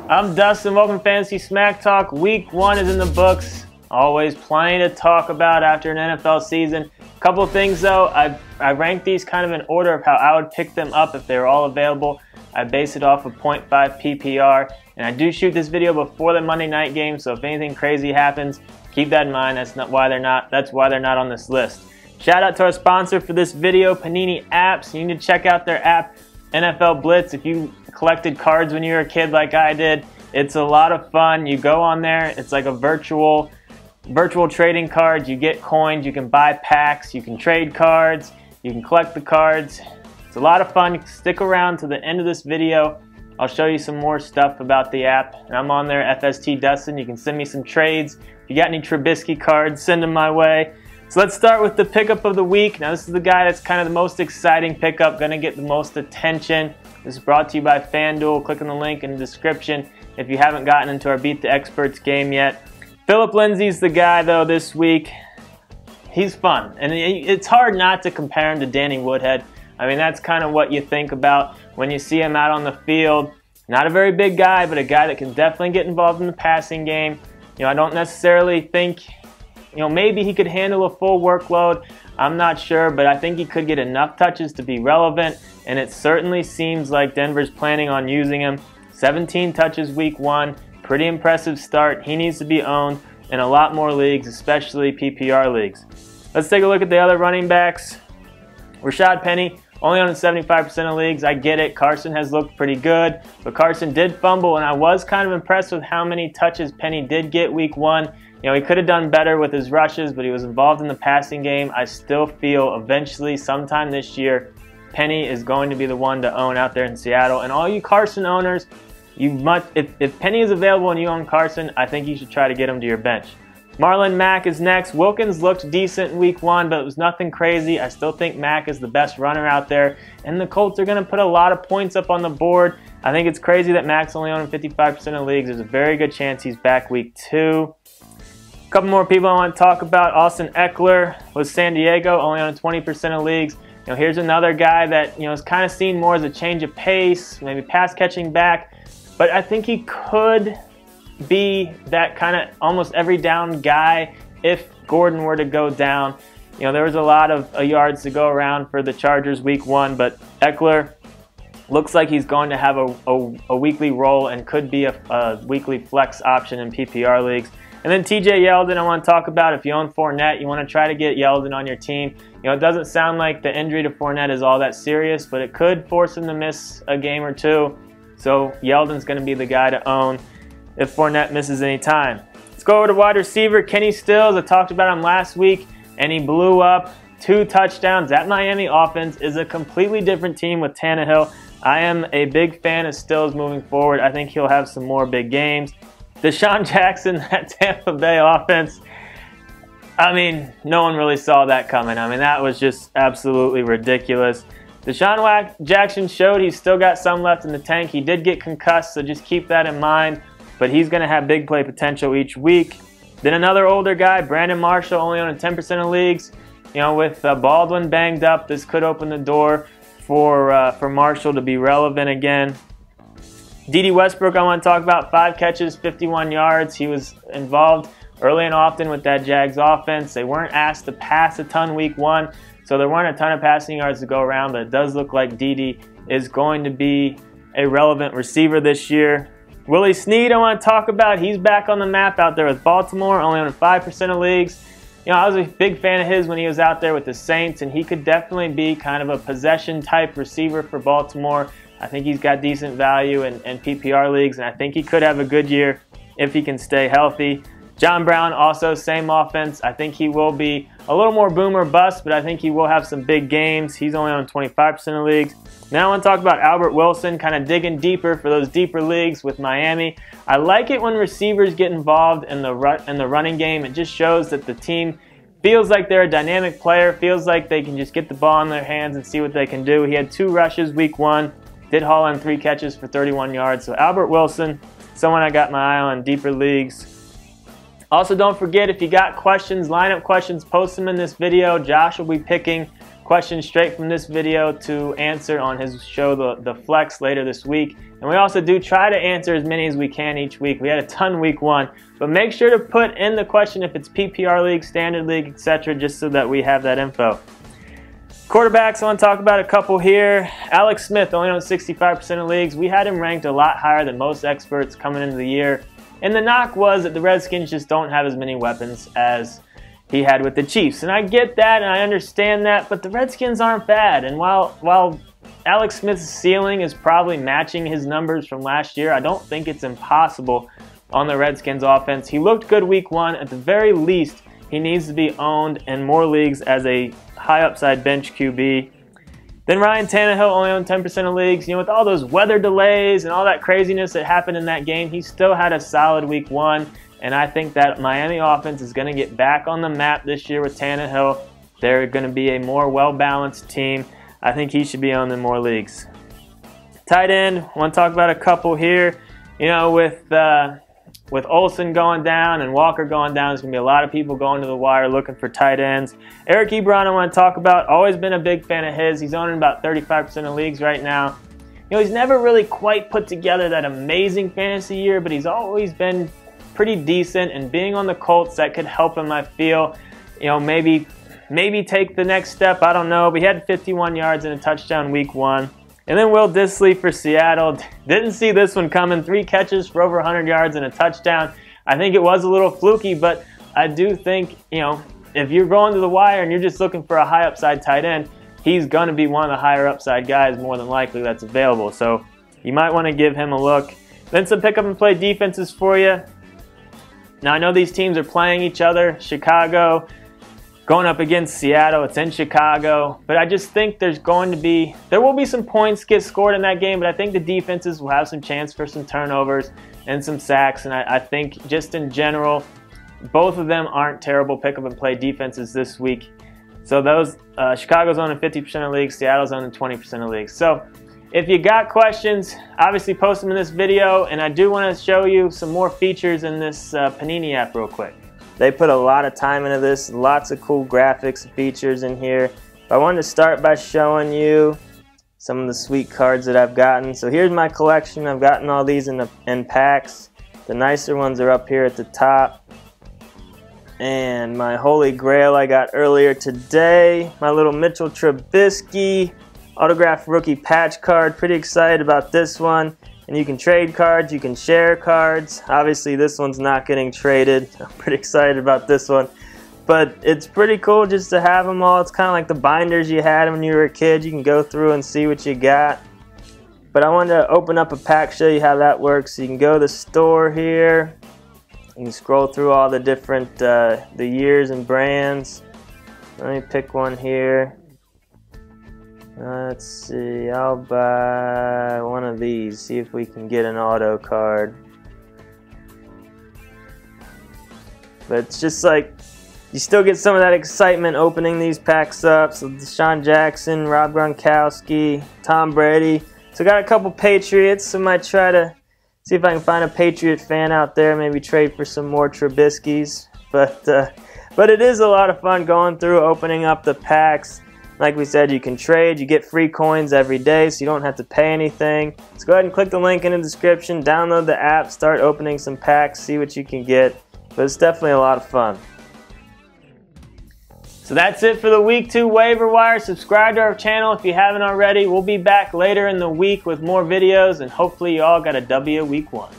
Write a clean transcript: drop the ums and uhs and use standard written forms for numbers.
I'm Dustin, welcome to Fantasy Smack Talk. Week 1 is in the books. Always plenty to talk about after an NFL season. A couple of things though, I ranked these kind of in order of how I would pick them up if they were all available. I base it off of 0.5 PPR, and I do shoot this video before the Monday night game, so if anything crazy happens, keep that in mind. That's why they're not on this list. Shout out to our sponsor for this video, Panini Apps. You need to check out their app, NFL Blitz. If you collected cards when you were a kid like I did, it's a lot of fun. You go on there, it's like a virtual trading cards. You get coins, you can buy packs, you can trade cards, you can collect the cards. It's a lot of fun. Stick around to the end of this video. I'll show you some more stuff about the app. And I'm on there, FST Dustin. You can send me some trades. If you got any Trubisky cards, send them my way. So let's start with the pickup of the week. Now this is the guy that's kind of the most exciting pickup, going to get the most attention. This is brought to you by FanDuel. Click on the link in the description if you haven't gotten into our Beat the Experts game yet. Phillip Lindsay's the guy though this week. He's fun, and it's hard not to compare him to Danny Woodhead. I mean, that's kind of what you think about when you see him out on the field. Not a very big guy, but a guy that can definitely get involved in the passing game. You know, I don't necessarily think, maybe he could handle a full workload. I'm not sure, but I think he could get enough touches to be relevant, and it certainly seems like Denver's planning on using him. 17 touches week 1, pretty impressive start. He needs to be owned in a lot more leagues, especially PPR leagues. Let's take a look at the other running backs. Rashad Penny, only on 75% of leagues. I get it. Carson has looked pretty good, but Carson did fumble, and I was kind of impressed with how many touches Penny did get week 1. He could have done better with his rushes, but he was involved in the passing game. I still feel eventually, sometime this year, Penny is going to be the one to own out there in Seattle. And all you Carson owners, if Penny is available and you own Carson, I think you should try to get him to your bench. Marlon Mack is next. Wilkins looked decent in week 1, but it was nothing crazy. I still think Mack is the best runner out there, and the Colts are going to put a lot of points up on the board. I think it's crazy that Mack's only on 55% of leagues. There's a very good chance he's back week 2. A couple more people I want to talk about. Austin Eckler was San Diego, only on 20% of leagues. Here's another guy that is kind of seen more as a change of pace, maybe pass catching back, but I think he could be that kind of almost every down guy if Gordon were to go down. There was a lot of yards to go around for the Chargers week 1, but Eckler looks like he's going to have a weekly role and could be a weekly flex option in PPR leagues. And then TJ Yeldon I want to talk about. If you own Fournette, you want to try to get Yeldon on your team. It doesn't sound like the injury to Fournette is all that serious, but it could force him to miss a game or two. So Yeldon's going to be the guy to own if Fournette misses any time. Let's go over to wide receiver, Kenny Stills. I talked about him last week, and he blew up 2 touchdowns. That Miami offense is a completely different team with Tannehill. I am a big fan of Stills moving forward. I think he'll have some more big games. Deshaun Jackson, that Tampa Bay offense, I mean, no one really saw that coming. I mean, that was just absolutely ridiculous. Deshaun Jackson showed he's still got some left in the tank. He did get concussed, so just keep that in mind. But he's going to have big play potential each week. Then another older guy, Brandon Marshall, only on 10% of leagues. With Baldwin banged up, this could open the door for Marshall to be relevant again. D.D. Westbrook, I want to talk about. 5 catches, 51 yards. He was involved early and often with that Jags offense. They weren't asked to pass a ton week 1, so there weren't a ton of passing yards to go around, but it does look like D.D. is going to be a relevant receiver this year. Willie Snead I want to talk about. He's back on the map out there with Baltimore, only on 5% of leagues. I was a big fan of his when he was out there with the Saints, and he could definitely be kind of a possession-type receiver for Baltimore. I think he's got decent value in PPR leagues, and I think he could have a good year if he can stay healthy. John Brown, also same offense. I think he will be a little more boom or bust, but I think he will have some big games. He's only on 25% of leagues. Now I want to talk about Albert Wilson, kind of digging deeper for those deeper leagues with Miami. I like it when receivers get involved in the running game. It just shows that the team feels like they're a dynamic player, feels like they can just get the ball in their hands and see what they can do. He had 2 rushes week 1, did haul in 3 catches for 31 yards. So Albert Wilson, someone I got my eye on in deeper leagues. Also, don't forget, if you got questions, lineup questions, post them in this video. Josh will be picking questions straight from this video to answer on his show, the Flex, later this week. And we also do try to answer as many as we can each week. We had a ton week 1, but make sure to put in the question if it's PPR league, standard league, etc., just so that we have that info. Quarterbacks, I want to talk about a couple here. Alex Smith only owns 65% of leagues. We had him ranked a lot higher than most experts coming into the year. And the knock was that the Redskins just don't have as many weapons as he had with the Chiefs. And I get that and I understand that, but the Redskins aren't bad. And while Alex Smith's ceiling is probably matching his numbers from last year, I don't think it's impossible on the Redskins offense. He looked good week 1. At the very least, he needs to be owned in more leagues as a high upside bench QB. Then Ryan Tannehill only owned 10% of leagues. You know, with all those weather delays and all that craziness that happened in that game, he still had a solid week 1. And I think that Miami offense is going to get back on the map this year with Tannehill. They're going to be a more well-balanced team. I think he should be owned in more leagues. Tight end, I want to talk about a couple here. You know, with Olsen going down and Walker going down, there's going to be a lot of people going to the wire looking for tight ends. Eric Ebron I want to talk about. Always been a big fan of his. He's owning about 35% of leagues right now. You know, he's never really quite put together that amazing fantasy year, but he's always been pretty decent, and being on the Colts, that could help him, I feel. You know, maybe take the next step. I don't know. But he had 51 yards and a touchdown week 1. And then Will Dissly for Seattle. Didn't see this one coming. 3 catches for over 100 yards and a touchdown. I think it was a little fluky, but I do think, you know, if you're going to the wire and you're just looking for a high upside tight end, he's going to be one of the higher upside guys more than likely that's available. So you might want to give him a look. Then some pick up and play defenses for you. Now, I know these teams are playing each other. Chicago going up against Seattle. It's in Chicago. But I just think there will be some points get scored in that game, but I think the defenses will have some chance for some turnovers and some sacks. And I think just in general, both of them aren't terrible pick up and play defenses this week. So those Chicago's owning 50% of leagues, Seattle's owning 20% of leagues. So if you got questions, obviously post them in this video, and I do want to show you some more features in this Panini app real quick. They put a lot of time into this, lots of cool graphics and features in here. I wanted to start by showing you some of the sweet cards that I've gotten. So here's my collection. I've gotten all these in packs. The nicer ones are up here at the top. And my Holy Grail I got earlier today. My little Mitchell Trubisky autographed rookie patch card. Pretty excited about this one. And you can trade cards, you can share cards. Obviously this one's not getting traded. I'm pretty excited about this one. But it's pretty cool just to have them all. It's kind of like the binders you had when you were a kid. You can go through and see what you got. But I wanted to open up a pack, show you how that works. So you can go to the store here. You can scroll through all the different the years and brands. Let me pick one here. Let's see, I'll buy one of these, see if we can get an auto card. But it's just like, you still get some of that excitement opening these packs up. So Deshaun Jackson, Rob Gronkowski, Tom Brady. So got a couple Patriots, so I might try to see if I can find a Patriot fan out there, maybe trade for some more Trubiskys. But it is a lot of fun going through, opening up the packs. Like we said, you can trade, you get free coins every day, so you don't have to pay anything. So go ahead and click the link in the description, download the app, start opening some packs, see what you can get. But it's definitely a lot of fun. So that's it for the Week 2 Waiver Wire. Subscribe to our channel if you haven't already. We'll be back later in the week with more videos, and hopefully you all got a W Week 1.